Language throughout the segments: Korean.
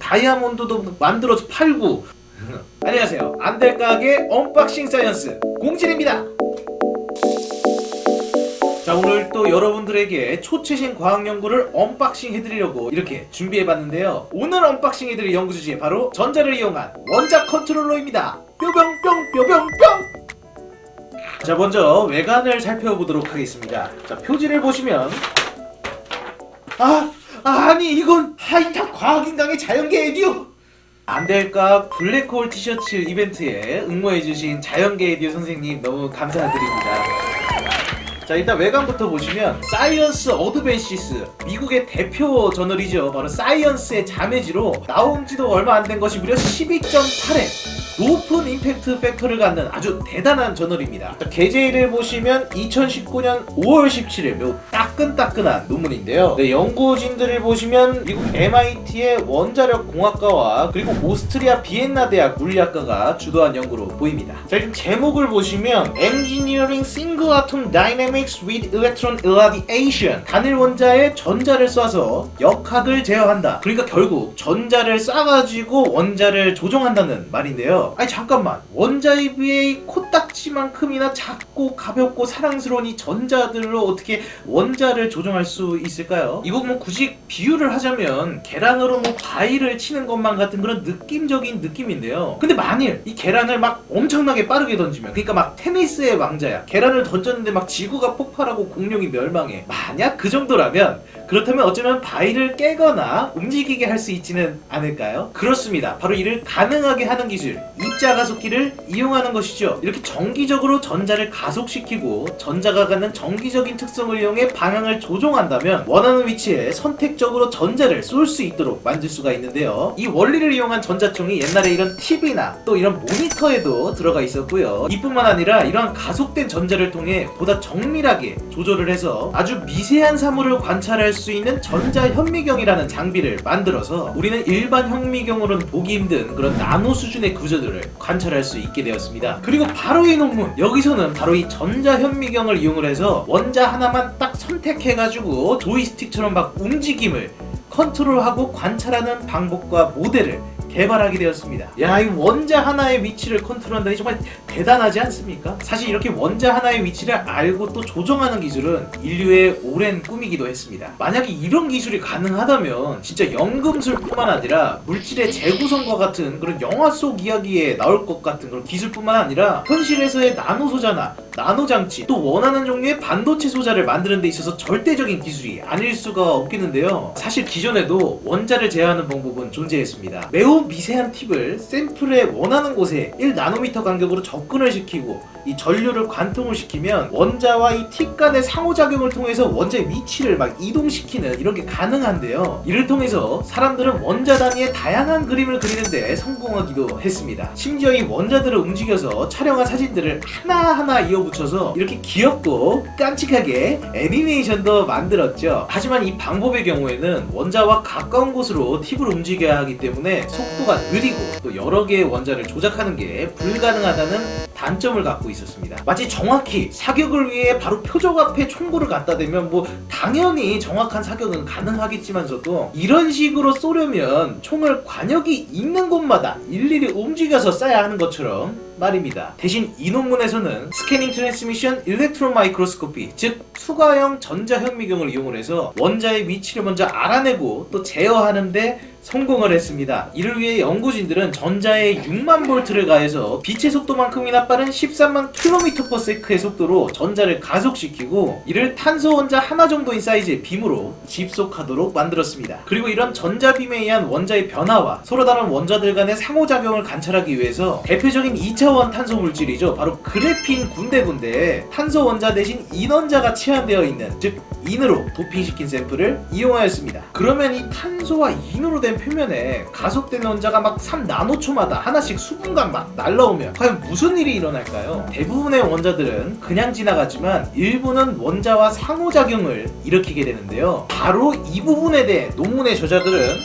다이아몬드도 만들어서 팔고. 안녕하세요, 안될가게 언박싱 사이언스 공진입니다. 자, 오늘 또 여러분들에게 초최신 과학연구를 언박싱 해드리려고 이렇게 준비해봤는데요. 오늘 언박싱 해드릴 연구 주제 바로 전자를 이용한 원자 컨트롤러입니다. 뾰병뿅 뾰병뿅. 자, 먼저 외관을 살펴보도록 하겠습니다. 자, 표지를 보시면 아니 이건 하이탁 과학인강의 자연계 에디오! 안될까 블랙홀 티셔츠 이벤트에 응모해주신 자연계 에디오 선생님 너무 감사드립니다. 자, 일단 외관부터 보시면 사이언스 어드밴시스, 미국의 대표 저널이죠. 바로 사이언스의 자매지로 나온 지도 얼마 안 된 것이 무려 12.8회 높은 임팩트 팩터를 갖는 아주 대단한 저널입니다. 자, 게재일을 보시면 2019년 5월 17일 매우 따끈따끈한 논문인데요. 네, 연구진들을 보시면 미국 MIT의 원자력 공학과와 그리고 오스트리아 비엔나 대학 물리학과가 주도한 연구로 보입니다. 자, 지금 제목을 보시면 Engineering Single Atom Dynamics with Electron Irradiation, 단일 원자에 전자를 쏴서 역학을 제어한다. 그러니까 결국 전자를 쏴가지고 원자를 조종한다는 말인데요. 아니 잠깐만, 원자에 비해 코딱지만큼이나 작고 가볍고 사랑스러운 이 전자들로 어떻게 원자를 조종할 수 있을까요? 이거 뭐 굳이 비유를 하자면 계란으로 뭐 바위를 치는 것만 같은 그런 느낌적인 느낌인데요. 근데 만일 이 계란을 막 엄청나게 빠르게 던지면, 그러니까 막 테니스의 왕자야, 계란을 던졌는데 막 지구가 폭발하고 공룡이 멸망해, 만약 그 정도라면, 그렇다면 어쩌면 바위를 깨거나 움직이게 할 수 있지는 않을까요? 그렇습니다. 바로 이를 가능하게 하는 기술, 입자 가속기를 이용하는 것이죠. 이렇게 정기적으로 전자를 가속시키고 전자가 갖는 정기적인 특성을 이용해 방향을 조종한다면 원하는 위치에 선택적으로 전자를 쏠 수 있도록 만들 수가 있는데요. 이 원리를 이용한 전자총이 옛날에 이런 TV나 또 이런 모니터에도 들어가 있었고요. 이뿐만 아니라 이러한 가속된 전자를 통해 보다 정밀하게 조절을 해서 아주 미세한 사물을 관찰할 수 있는 전자현미경이라는 장비를 만들어서 우리는 일반 현미경으로는 보기 힘든 그런 나노 수준의 구조들을 관찰할 수 있게 되었습니다. 그리고 바로 이 논문, 여기서는 바로 이 전자현미경을 이용을 해서 원자 하나만 딱 선택해가지고 조이스틱처럼 막 움직임을 컨트롤하고 관찰하는 방법과 모델을 개발하게 되었습니다. 야, 이 원자 하나의 위치를 컨트롤한다니 정말 대단하지 않습니까? 사실 이렇게 원자 하나의 위치를 알고 또 조정하는 기술은 인류의 오랜 꿈이기도 했습니다. 만약에 이런 기술이 가능하다면 진짜 연금술뿐만 아니라 물질의 재구성과 같은 그런 영화 속 이야기에 나올 것 같은 그런 기술뿐만 아니라 현실에서의 나노 소자나 나노 장치, 또 원하는 종류의 반도체 소자를 만드는 데 있어서 절대적인 기술이 아닐 수가 없겠는데요. 사실 기존에도 원자를 제어하는 방법은 존재했습니다. 매우 미세한 팁을 샘플의 원하는 곳에 1나노미터 간격으로 접근을 시키고 이 전류를 관통을 시키면 원자와 이 팁 간의 상호작용을 통해서 원자의 위치를 막 이동시키는 이런 게 가능한데요. 이를 통해서 사람들은 원자 단위의 다양한 그림을 그리는데 성공하기도 했습니다. 심지어 이 원자들을 움직여서 촬영한 사진들을 하나하나 이어붙여서 이렇게 귀엽고 깜찍하게 애니메이션도 만들었죠. 하지만 이 방법의 경우에는 원자와 가까운 곳으로 팁을 움직여야 하기 때문에 속도가 느리고 또 여러 개의 원자를 조작하는 게 불가능하다는 단점을 갖고 있었습니다. 마치 정확히 사격을 위해 바로 표적 앞에 총구를 갖다 대면 뭐 당연히 정확한 사격은 가능하겠지만서도 이런 식으로 쏘려면 총을 관역이 있는 곳마다 일일이 움직여서 쏴야 하는 것처럼 말입니다. 대신 이 논문에서는 스캐닝 트랜스미션 일렉트론 마이크로스코피, 즉 투과형 전자현미경을 이용을 해서 원자의 위치를 먼저 알아내고 또 제어하는데 성공을 했습니다. 이를 위해 연구진들은 전자에 6만 볼트를 가해서 빛의 속도만큼이나 빠른 13만 km/s의 속도로 전자를 가속시키고 이를 탄소 원자 하나 정도인 사이즈의 빔으로 집속하도록 만들었습니다. 그리고 이런 전자빔에 의한 원자의 변화와 서로 다른 원자들 간의 상호작용을 관찰하기 위해서 대표적인 2차원 탄소 물질이죠. 바로 그래핀 군데군데에 탄소 원자 대신 인원자가 치환되어 있는, 즉 인으로 도핑시킨 샘플을 이용하였습니다. 그러면 이 탄소와 인으로 된 표면에 가속되는 원자가 막 3나노초마다 하나씩 수분감 막 날라오면 과연 무슨 일이 일어날까요? 대부분의 원자들은 그냥 지나가지만 일부는 원자와 상호작용을 일으키게 되는데요. 바로 이 부분에 대해 논문의 저자들은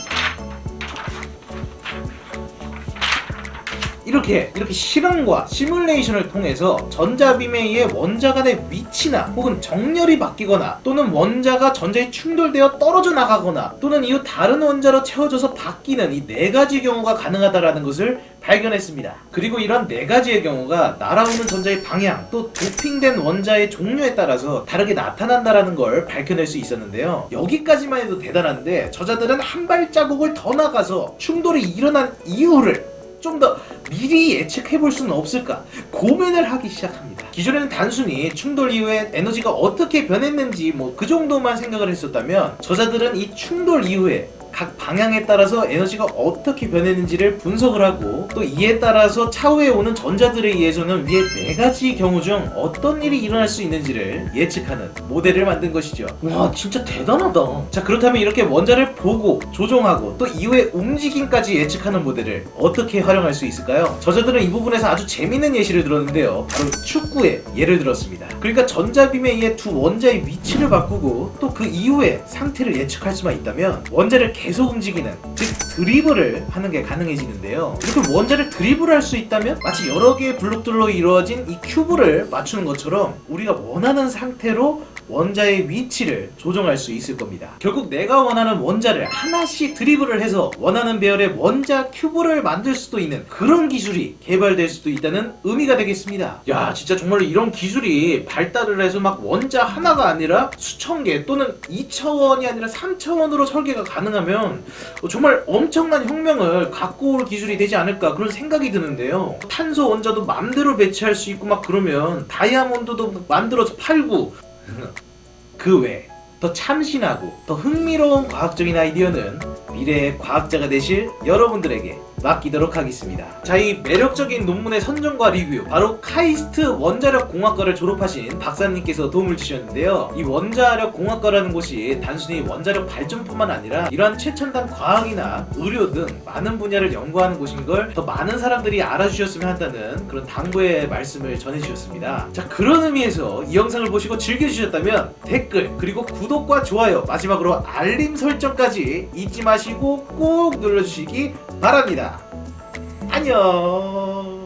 이렇게 실험과 시뮬레이션을 통해서 전자빔에 의해 원자 간의 위치나 혹은 정렬이 바뀌거나 또는 원자가 전자에 충돌되어 떨어져 나가거나 또는 이후 다른 원자로 채워져서 바뀌는 이 네 가지 경우가 가능하다라는 것을 발견했습니다. 그리고 이런 네 가지의 경우가 날아오는 전자의 방향 또 도핑된 원자의 종류에 따라서 다르게 나타난다라는 걸 밝혀낼 수 있었는데요. 여기까지만 해도 대단한데 저자들은 한 발자국을 더 나가서 충돌이 일어난 이유를 좀 더 미리 예측해 볼 수는 없을까 고민을 하기 시작합니다. 기존에는 단순히 충돌 이후에 에너지가 어떻게 변했는지 그 정도만 생각을 했었다면 저자들은 이 충돌 이후에 각 방향에 따라서 에너지가 어떻게 변했는지를 분석을 하고 또 이에 따라서 차후에 오는 전자들에 의해서는 위에 네 가지 경우 중 어떤 일이 일어날 수 있는지를 예측하는 모델을 만든 것이죠. 와, 진짜 대단하다. 자, 그렇다면 이렇게 원자를 보고 조종하고 또 이후의 움직임까지 예측하는 모델을 어떻게 활용할 수 있을까요? 저자들은 이 부분에서 아주 재밌는 예시를 들었는데요. 바로 축구의 예를 들었습니다. 그러니까 전자빔에 의해 두 원자의 위치를 바꾸고 또 그 이후의 상태를 예측할 수만 있다면 원자를 계속 움직이는, 즉 드리블을 하는 게 가능해지는데요. 이렇게 원자를 드리블할 수 있다면 마치 여러 개의 블록들로 이루어진 이 큐브를 맞추는 것처럼 우리가 원하는 상태로 원자의 위치를 조정할 수 있을 겁니다. 결국 내가 원하는 원자를 하나씩 드리블을 해서 원하는 배열의 원자 큐브를 만들 수도 있는 그런 기술이 개발될 수도 있다는 의미가 되겠습니다. 야, 진짜 정말로 이런 기술이 발달을 해서 막 원자 하나가 아니라 수천 개 또는 2차원이 아니라 3차원으로 설계가 가능하면 정말 엄청난 혁명을 갖고 올 기술이 되지 않을까 그런 생각이 드는데요. 탄소 원자도 맘대로 배치할 수 있고 막 그러면 다이아몬드도 만들어서 팔고 그 외에 더 참신하고 더 흥미로운 과학적인 아이디어는 미래의 과학자가 되실 여러분들에게 맡기도록 하겠습니다. 자, 이 매력적인 논문의 선정과 리뷰, 바로 카이스트 원자력 공학과를 졸업하신 박사님께서 도움을 주셨는데요. 이 원자력 공학과라는 곳이 단순히 원자력 발전뿐만 아니라 이러한 최첨단 과학이나 의료 등 많은 분야를 연구하는 곳인 걸 더 많은 사람들이 알아주셨으면 한다는 그런 당부의 말씀을 전해주셨습니다. 자, 그런 의미에서 이 영상을 보시고 즐겨주셨다면 댓글 그리고 구독과 좋아요, 마지막으로 알림 설정까지 잊지 마시고 꼭 눌러주시기 바랍니다. 안녕.